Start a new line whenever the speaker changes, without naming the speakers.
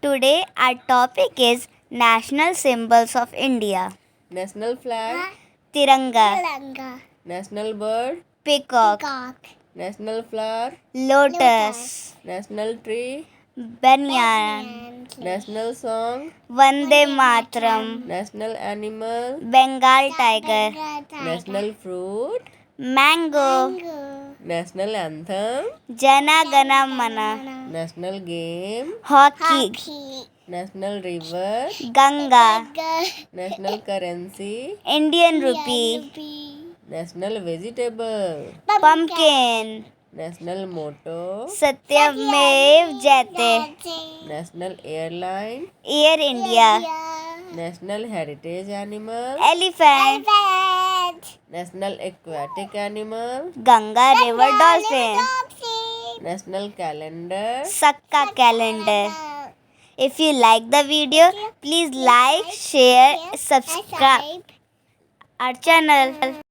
Today our topic is national symbols of India.
National flag,
Tiranga,
national bird,
Peacock,
national flower,
Lotus,
national tree,
Banyan,
national song,
Vande Matram,
national animal,
Bengal tiger,
national fruit,
mango,
national anthem,
Jana Gana Mana,
national game,
hockey,
national river,
Ganga,
national currency,
Indian rupee,
national vegetable,
pumpkin,
national motto,
Satyamev Jayate,
national airline,
Air India,
national heritage animal,
elephant,
national aquatic animal,
Ganga River Dolphin,
national calendar.
Saka Calender. If you like the video, please like, share, subscribe our channel.